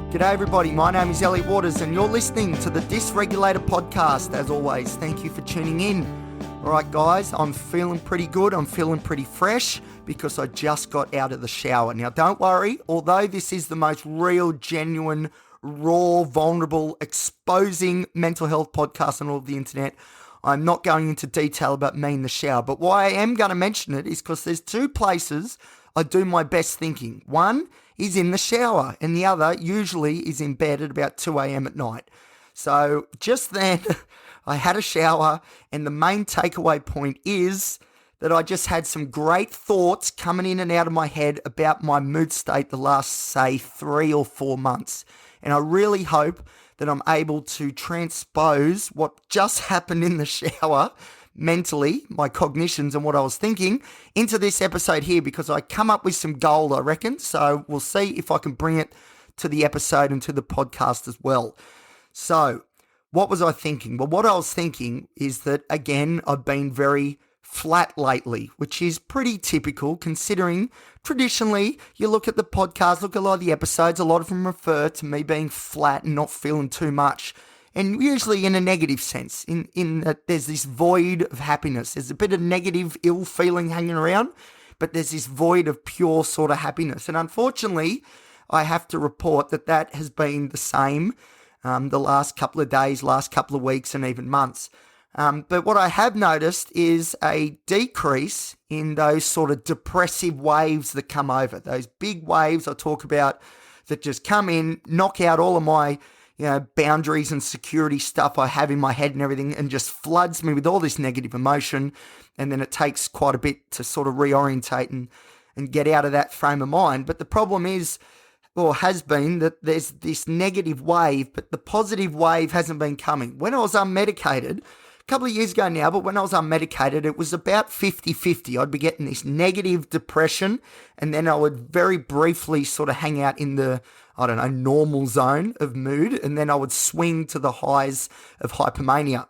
G'day everybody, my name is Elliot Waters and you're listening to the Dysregulated Podcast. As always, thank you for tuning in. Alright guys, I'm feeling pretty good, I'm feeling pretty fresh because I just got out of the shower. Now don't worry, although this is the most real, genuine, raw, vulnerable, exposing mental health podcast on all of the internet, I'm not going into detail about me in the shower. But why I am going to mention it is because there's two places I do my best thinking. One is in the shower and the other usually is in bed at about 2 a.m. at night. So just then I had a shower and the main takeaway point is that I just had some great thoughts coming in and out of my head about my mood state the last, say, 3 or 4 months. And I really hope that I'm able to transpose what just happened in the shower mentally, my cognitions and what I was thinking, into this episode here because I come up with some gold, I reckon. So we'll see if I can bring it to the episode and to the podcast as well. So what was I thinking? Well, what I was thinking is that, again, I've been very flat lately, which is pretty typical considering traditionally you look at the podcast, look at a lot of the episodes, a lot of them refer to me being flat and not feeling too much. And usually in a negative sense, in that there's this void of happiness. There's a bit of negative, ill feeling hanging around, but there's this void of pure sort of happiness. And unfortunately, I have to report that that has been the same the last couple of days, last couple of weeks, and even months. But what I have noticed is a decrease in those sort of depressive waves that come over. Those big waves I talk about that just come in, knock out all of my boundaries and security stuff I have in my head and everything, and just floods me with all this negative emotion. And then it takes quite a bit to sort of reorientate and get out of that frame of mind. But the problem is, or has been, that there's this negative wave, but the positive wave hasn't been coming. When I was unmedicated, a couple of years ago now, but when I was unmedicated, it was about 50-50. I'd be getting this negative depression, and then I would very briefly sort of hang out in the, normal zone of mood, and then I would swing to the highs of hypomania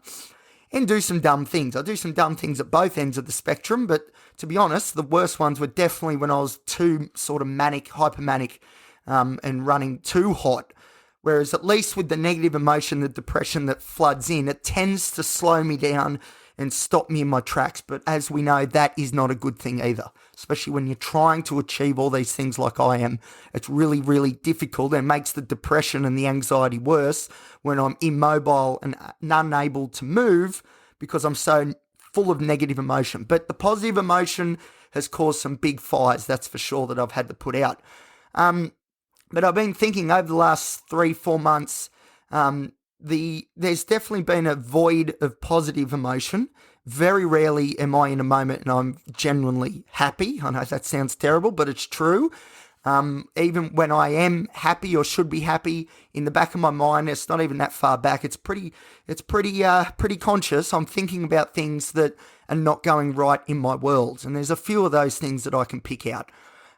and do some dumb things. I do some dumb things at both ends of the spectrum, but to be honest, the worst ones were definitely when I was too sort of manic, hypomanic, and running too hot. Whereas at least with the negative emotion, the depression that floods in, it tends to slow me down and stop me in my tracks. But as we know, that is not a good thing either, especially when you're trying to achieve all these things like I am. It's really, really difficult and makes the depression and the anxiety worse when I'm immobile and unable to move because I'm so full of negative emotion. But the positive emotion has caused some big fires, that's for sure, that I've had to put out. But I've been thinking over the last 3-4 months, there's definitely been a void of positive emotion. Very rarely am I in a moment and I'm genuinely happy. I know that sounds terrible, but it's true. Even when I am happy or should be happy, in the back of my mind, it's not even that far back. It's pretty conscious. I'm thinking about things that are not going right in my world. And there's a few of those things that I can pick out.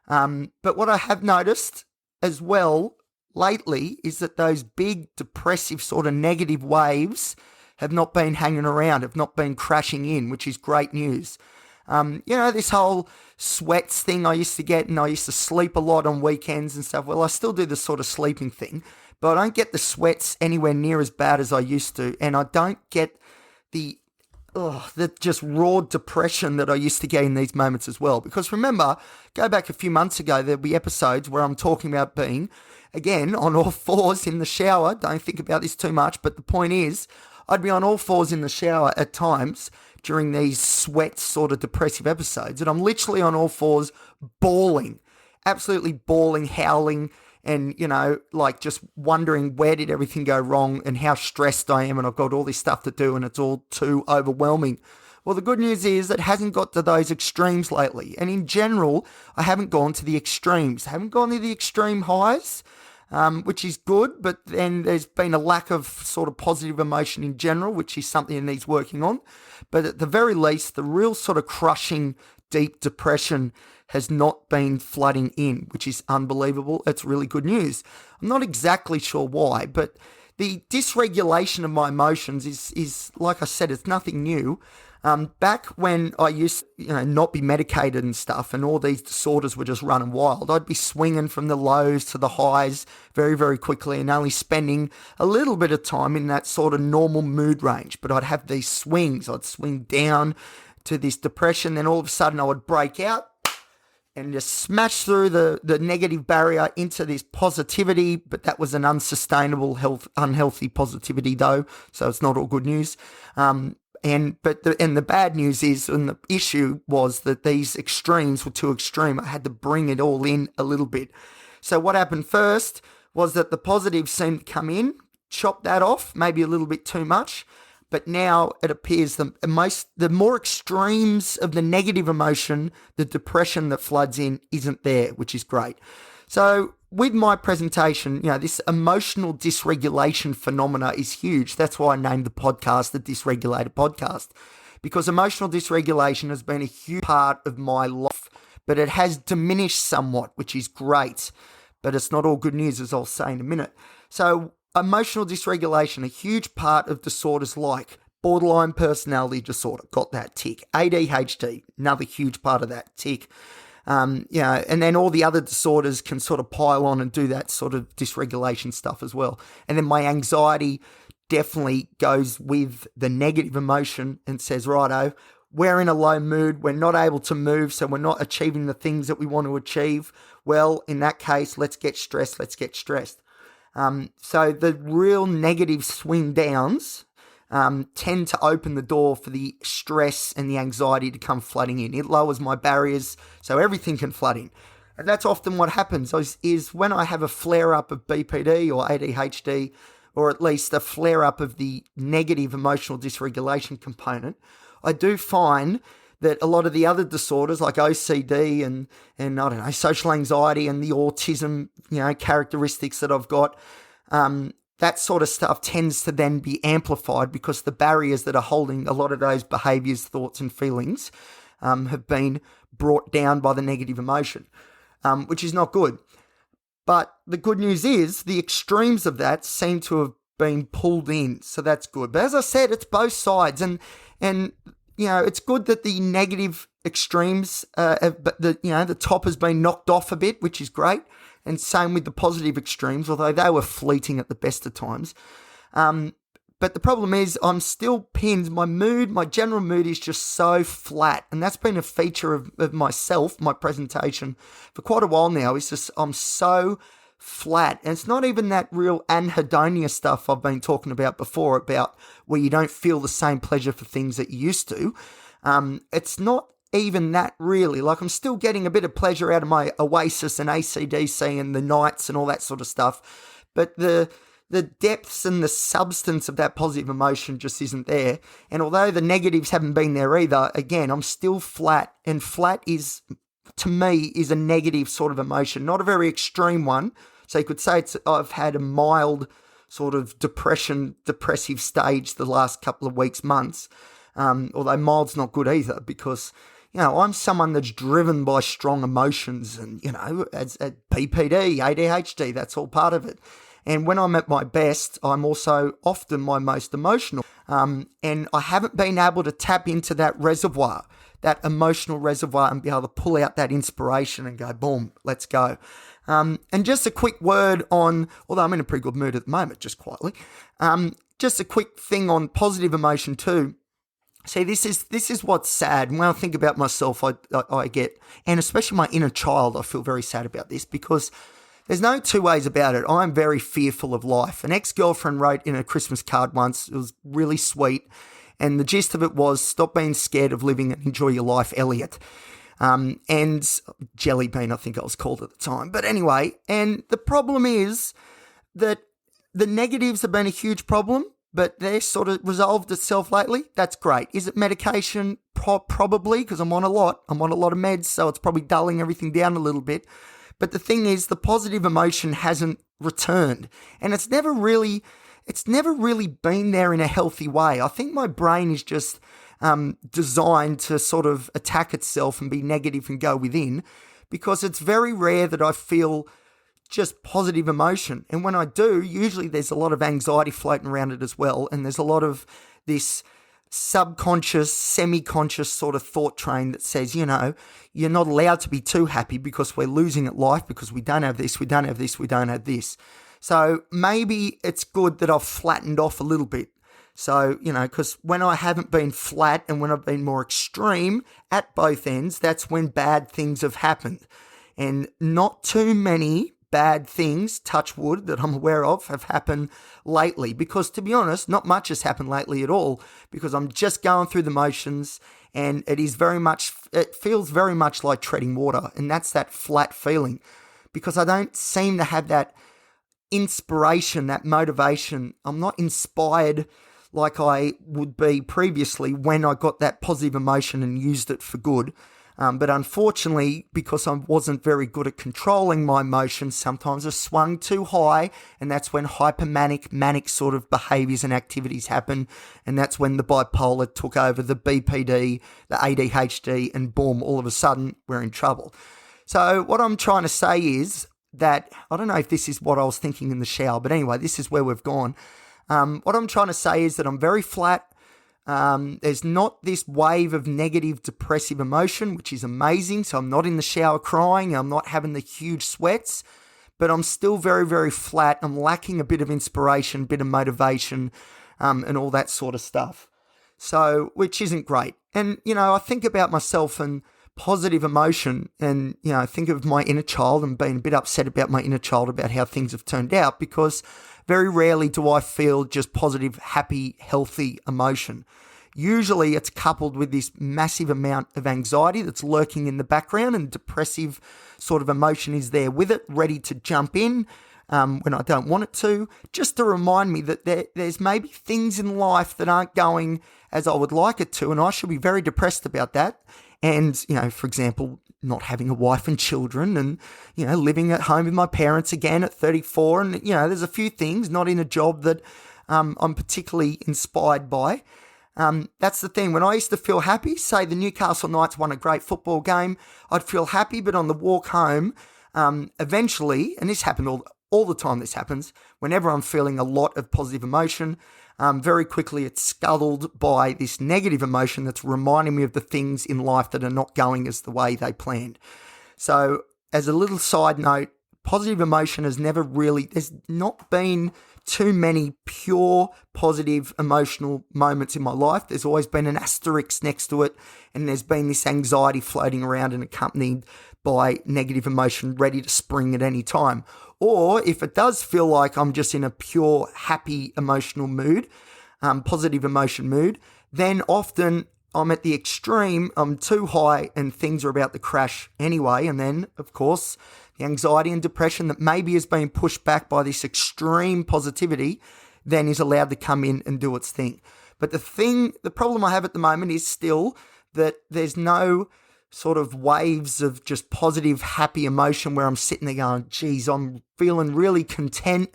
But what I have noticed as well lately is that those big depressive sort of negative waves have not been hanging around, have not been crashing in, which is great news. This whole sweats thing I used to get, and I used to sleep a lot on weekends and stuff. Well, I still do the sort of sleeping thing, but I don't get the sweats anywhere near as bad as I used to, and I don't get the just raw depression that I used to get in these moments as well. Because remember, go back a few months ago, there'll be episodes where I'm talking about being, again, on all fours in the shower. Don't think about this too much, but the point is, I'd be on all fours in the shower at times during these sweat sort of depressive episodes, and I'm literally on all fours bawling, absolutely bawling, howling, and, just wondering where did everything go wrong and how stressed I am and I've got all this stuff to do and it's all too overwhelming. Well, the good news is it hasn't got to those extremes lately. And in general, I haven't gone to the extremes. I haven't gone to the extreme highs, which is good, but then there's been a lack of sort of positive emotion in general, which is something that needs working on. But at the very least, the real sort of crushing, deep depression has not been flooding in, which is unbelievable. It's really good news. I'm not exactly sure why, but the dysregulation of my emotions is like I said, it's nothing new. Back when I used to, not be medicated and stuff, and all these disorders were just running wild, I'd be swinging from the lows to the highs very, very quickly and only spending a little bit of time in that sort of normal mood range. But I'd have these swings. I'd swing down to this depression, then all of a sudden I would break out and just smash through the negative barrier into this positivity. But that was an unsustainable, unhealthy positivity though, so it's not all good news. And the bad news is, and the issue was that these extremes were too extreme. I had to bring it all in a little bit. So what happened first was that the positives seemed to come in, chop that off, maybe a little bit too much. But now it appears the more extremes of the negative emotion, the depression that floods in isn't there, which is great. So with my presentation, this emotional dysregulation phenomena is huge. That's why I named the podcast the Dysregulated Podcast, because emotional dysregulation has been a huge part of my life, but it has diminished somewhat, which is great, but it's not all good news, as I'll say in a minute. So emotional dysregulation, a huge part of disorders like borderline personality disorder, got that tick. ADHD, another huge part of that tick. And then all the other disorders can sort of pile on and do that sort of dysregulation stuff as well. And then my anxiety definitely goes with the negative emotion and says, righto, we're in a low mood, we're not able to move, so we're not achieving the things that we want to achieve. Well, in that case, let's get stressed. So the real negative swing downs tend to open the door for the stress and the anxiety to come flooding in. It lowers my barriers so everything can flood in. And that's often what happens is when I have a flare-up of BPD or ADHD, or at least a flare-up of the negative emotional dysregulation component, I do find that a lot of the other disorders like OCD and I don't know, social anxiety and the autism, characteristics that I've got, that sort of stuff tends to then be amplified because the barriers that are holding a lot of those behaviours, thoughts and feelings have been brought down by the negative emotion, which is not good. But the good news is the extremes of that seem to have been pulled in, so that's good. But as I said, it's both sides, and it's good that the negative extremes, the top has been knocked off a bit, which is great. And same with the positive extremes, although they were fleeting at the best of times. But the problem is I'm still pinned. My general mood is just so flat. And that's been a feature of myself, my presentation, for quite a while now. It's just I'm so flat. And it's not even that real anhedonia stuff I've been talking about before, about where you don't feel the same pleasure for things that you used to. It's not even that really. Like, I'm still getting a bit of pleasure out of my Oasis and AC/DC and the nights and all that sort of stuff. But the depths and the substance of that positive emotion just isn't there. And although the negatives haven't been there either, again, I'm still flat. And flat is, to me, is a negative sort of emotion, not a very extreme one. So you could say I've had a mild sort of depressive stage the last couple of weeks, months. Although mild's not good either, because I'm someone that's driven by strong emotions, and, as BPD, ADHD, that's all part of it. And when I'm at my best, I'm also often my most emotional. And I haven't been able to tap into that reservoir, that emotional reservoir, and be able to pull out that inspiration and go, boom, let's go. And just a quick word on, although I'm in a pretty good mood at the moment, just quietly, just a quick thing on positive emotion too. See, this is what's sad. And when I think about myself, I get, and especially my inner child, I feel very sad about this, because there's no two ways about it. I'm very fearful of life. An ex-girlfriend wrote in a Christmas card once, it was really sweet, and the gist of it was, stop being scared of living and enjoy your life, Elliot. And Jelly Bean, I think I was called at the time. But anyway, and the problem is that the negatives have been a huge problem, but they're sort of resolved itself lately. That's great. Is it medication? Probably, because I'm on a lot of meds, so it's probably dulling everything down a little bit. But the thing is, the positive emotion hasn't returned, and it's never really been there in a healthy way. I think my brain is just designed to sort of attack itself and be negative and go within, because it's very rare that I feel just positive emotion. And when I do, usually there's a lot of anxiety floating around it as well. And there's a lot of this subconscious, semi-conscious sort of thought train that says, you're not allowed to be too happy because we're losing at life because we don't have this, we don't have this, we don't have this. So maybe it's good that I've flattened off a little bit. So, because when I haven't been flat and when I've been more extreme at both ends, that's when bad things have happened. And not too many bad things, touch wood, that I'm aware of have happened lately. Because to be honest, not much has happened lately at all, because I'm just going through the motions, and it feels very much like treading water. And that's that flat feeling, because I don't seem to have that inspiration, that motivation. I'm not inspired like I would be previously when I got that positive emotion and used it for good. But unfortunately, because I wasn't very good at controlling my emotions, sometimes I swung too high, and that's when manic sort of behaviours and activities happen, and that's when the bipolar took over, the BPD, the ADHD, and boom, all of a sudden, we're in trouble. So what I'm trying to say is that, I don't know if this is what I was thinking in the shower, but anyway, this is where we've gone. What I'm trying to say is that I'm very flat. There's not this wave of negative, depressive emotion, which is amazing. So I'm not in the shower crying. I'm not having the huge sweats, but I'm still very, very flat. I'm lacking a bit of inspiration, a bit of motivation, and all that sort of stuff. So, which isn't great. And, I think about myself and positive emotion, and, I think of my inner child and being a bit upset about my inner child about how things have turned out, because very rarely do I feel just positive, happy, healthy emotion. Usually it's coupled with this massive amount of anxiety that's lurking in the background, and depressive sort of emotion is there with it, ready to jump in when I don't want it to, just to remind me that there's maybe things in life that aren't going as I would like it to, and I should be very depressed about that. And, for example, not having a wife and children, and, living at home with my parents again at 34. And, there's a few things, not in a job that I'm particularly inspired by. That's the thing. When I used to feel happy, say the Newcastle Knights won a great football game, I'd feel happy, but on the walk home, eventually, and this happened all the time, this happens, whenever I'm feeling a lot of positive emotion, very quickly it's scuttled by this negative emotion that's reminding me of the things in life that are not going as the way they planned. So as a little side note, positive emotion has never really, there's not been too many pure positive emotional moments in my life. There's always been an asterisk next to it, and there's been this anxiety floating around and accompanied by negative emotion ready to spring at any time. Or if it does feel like I'm just in a pure happy emotional mood, positive emotion mood, then often I'm at the extreme, I'm too high and things are about to crash anyway. And then, of course, the anxiety and depression that maybe has been pushed back by this extreme positivity then is allowed to come in and do its thing. But the problem I have at the moment is still that there's no sort of waves of just positive, happy emotion where I'm sitting there going, geez, I'm feeling really content.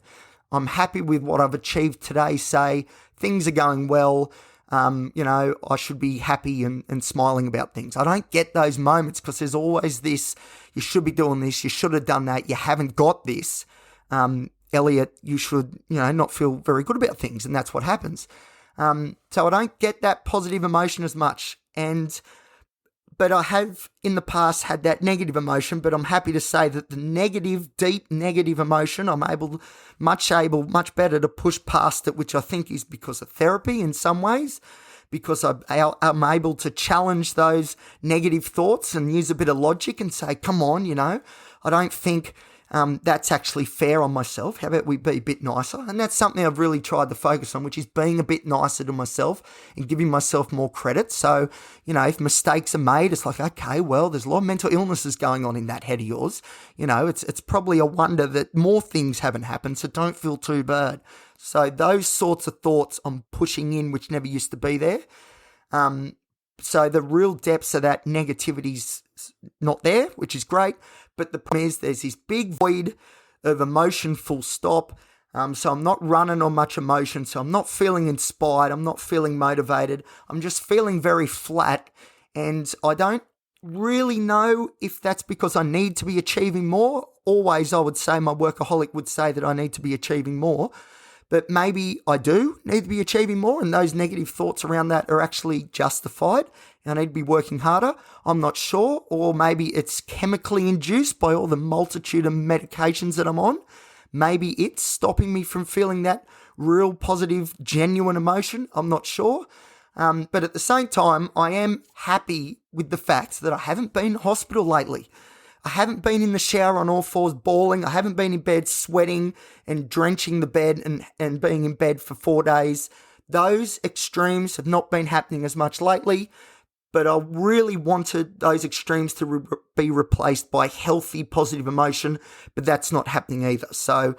I'm happy with what I've achieved today, say. Things are going well. I should be happy and smiling about things. I don't get those moments because there's always this, you should be doing this, you should have done that, you haven't got this. Elliot, you should, not feel very good about things, and that's what happens. So I don't get that positive emotion as much. But I have in the past had that negative emotion, but I'm happy to say that the negative, deep negative emotion, I'm much better to push past it, which I think is because of therapy in some ways, because I'm able to challenge those negative thoughts and use a bit of logic and say, come on, I don't think that's actually fair on myself. How about we be a bit nicer? And that's something I've really tried to focus on, which is being a bit nicer to myself and giving myself more credit. So, if mistakes are made, it's like, okay, well, there's a lot of mental illnesses going on in that head of yours. It's probably a wonder that more things haven't happened, so don't feel too bad. So those sorts of thoughts I'm pushing in, which never used to be there. So the real depths of that negativity's not there, which is great. But the problem is there's this big void of emotion, full stop. So I'm not running on much emotion. So I'm not feeling inspired. I'm not feeling motivated. I'm just feeling very flat. And I don't really know if that's because I need to be achieving more always, I would say, my workaholic would say that I need to be achieving more. But maybe I do need to be achieving more, and those negative thoughts around that are actually justified. I need to be working harder. I'm not sure. Or maybe it's chemically induced by all the multitude of medications that I'm on. Maybe it's stopping me from feeling that real positive, genuine emotion. I'm not sure. But at the same time, I am happy with the fact that I haven't been in hospital lately. I haven't been in the shower on all fours bawling. I haven't been in bed sweating and drenching the bed and being in bed for 4 days. Those extremes have not been happening as much lately, but I really wanted those extremes to be replaced by healthy, positive emotion, but that's not happening either. So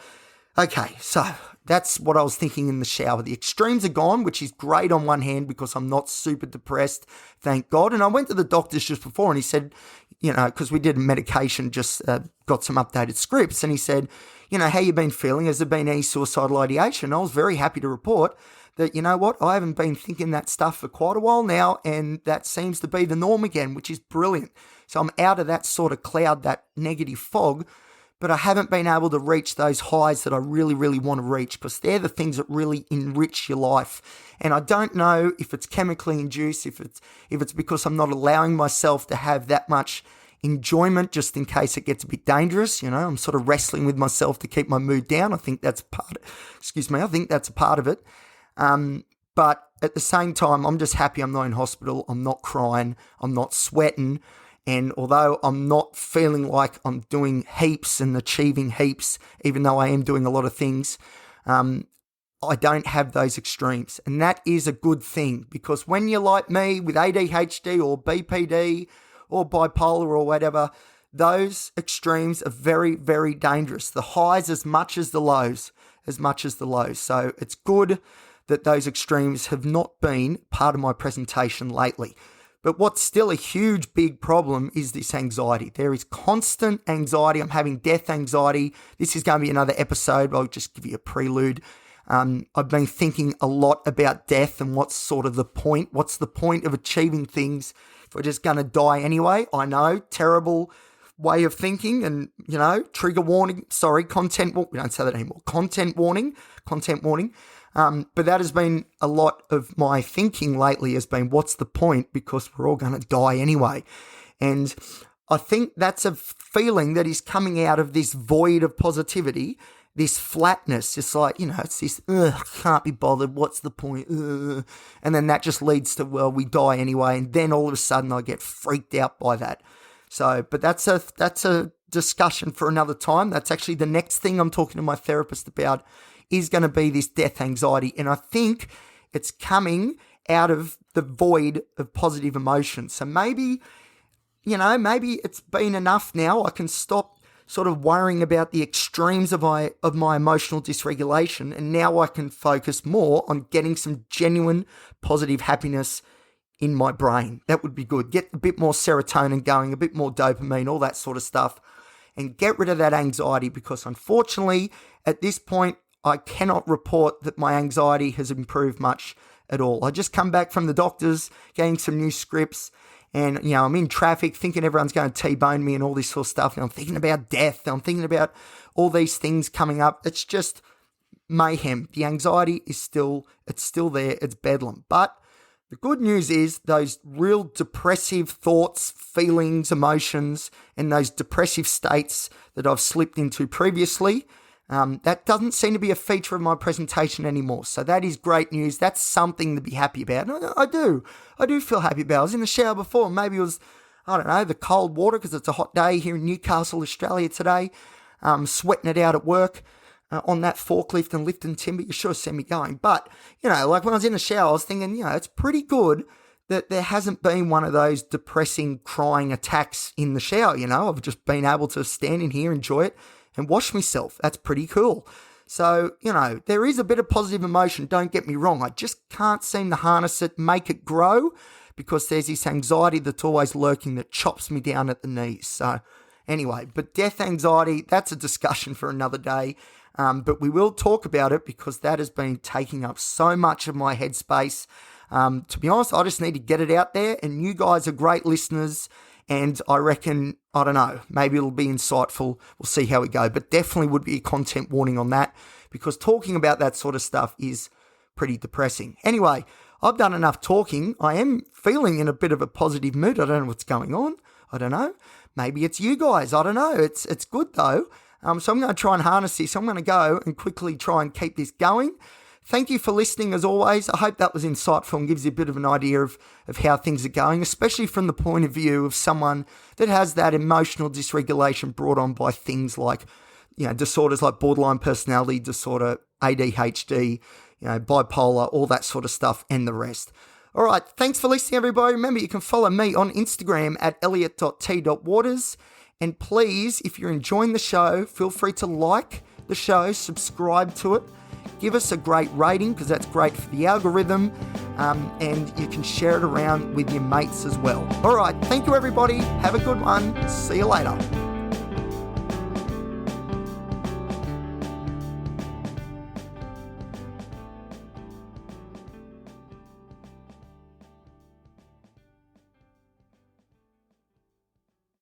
that's what I was thinking in the shower. The extremes are gone, which is great on one hand because I'm not super depressed, thank God. And I went to the doctors just before and he said, because we did medication, just got some updated scripts. And he said, how you been feeling? Has there been any suicidal ideation? I was very happy to report that, you know what, I haven't been thinking that stuff for quite a while now, and that seems to be the norm again, which is brilliant. So I'm out of that sort of cloud, that negative fog, but I haven't been able to reach those highs that I really, really want to reach, because they're the things that really enrich your life. And I don't know if it's chemically induced, if it's because I'm not allowing myself to have that much enjoyment just in case it gets a bit dangerous. I'm sort of wrestling with myself to keep my mood down. I think that's I think that's a part of it. But at the same time, I'm just happy I'm not in hospital. I'm not crying. I'm not sweating. And although I'm not feeling like I'm doing heaps and achieving heaps, even though I am doing a lot of things, I don't have those extremes. And that is a good thing, because when you're like me with ADHD or BPD or bipolar or whatever, those extremes are very, very dangerous. The highs as much as the lows. So it's good that those extremes have not been part of my presentation lately. But what's still a huge, big problem is this anxiety. There is constant anxiety. I'm having death anxiety. This is going to be another episode, but I'll just give you a prelude. I've been thinking a lot about death and what's sort of the point. What's the point of achieving things if we're just going to die anyway? I know, terrible way of thinking, and, trigger warning. Sorry, we don't say that anymore. Content warning. But that has been a lot of my thinking lately, has been, what's the point? Because we're all going to die anyway. And I think that's a feeling that is coming out of this void of positivity, this flatness. It's like, it's this, can't be bothered. What's the point? And then that just leads to, well, we die anyway. And then all of a sudden I get freaked out by that. So, but that's a discussion for another time. That's actually the next thing I'm talking to my therapist about, is going to be this death anxiety. And I think it's coming out of the void of positive emotion. So maybe it's been enough now. I can stop sort of worrying about the extremes of my emotional dysregulation. And now I can focus more on getting some genuine positive happiness in my brain. That would be good. Get a bit more serotonin going, a bit more dopamine, all that sort of stuff, and get rid of that anxiety, because unfortunately at this point, I cannot report that my anxiety has improved much at all. I just come back from the doctors, getting some new scripts, and, I'm in traffic thinking everyone's going to T-bone me and all this sort of stuff. And I'm thinking about death. And I'm thinking about all these things coming up. It's just mayhem. The anxiety is still there. It's bedlam. But the good news is those real depressive thoughts, feelings, emotions, and those depressive states that I've slipped into previously, that doesn't seem to be a feature of my presentation anymore. So that is great news. That's something to be happy about. And I do feel happy about it. I was in the shower before. Maybe it was, the cold water, because it's a hot day here in Newcastle, Australia today. Sweating it out at work on that forklift and lifting timber. You sure send me going. But, like when I was in the shower, I was thinking, it's pretty good that there hasn't been one of those depressing crying attacks in the shower. I've just been able to stand in here, enjoy it, and wash myself. That's pretty cool. So, there is a bit of positive emotion, don't get me wrong. I just can't seem to harness it, make it grow, because there's this anxiety that's always lurking that chops me down at the knees. So anyway, but death anxiety, that's a discussion for another day. But we will talk about it, because that has been taking up so much of my headspace. To be honest, I just need to get it out there, and you guys are great listeners. And I reckon, I don't know, maybe it'll be insightful. We'll see how we go. But definitely would be a content warning on that, because talking about that sort of stuff is pretty depressing. Anyway, I've done enough talking. I am feeling in a bit of a positive mood. I don't know what's going on. I don't know. Maybe it's you guys. I don't know. It's good though. So I'm going to try and harness this. I'm going to go and quickly try and keep this going. Thank you for listening as always. I hope that was insightful and gives you a bit of an idea of how things are going, especially from the point of view of someone that has that emotional dysregulation brought on by things like, disorders like borderline personality disorder, ADHD, bipolar, all that sort of stuff and the rest. All right. Thanks for listening, everybody. Remember, you can follow me on Instagram at elliot.t.waters. And please, if you're enjoying the show, feel free to like the show, subscribe to it. Give us a great rating, because that's great for the algorithm, and you can share it around with your mates as well. All right, thank you everybody. Have a good one. See you later.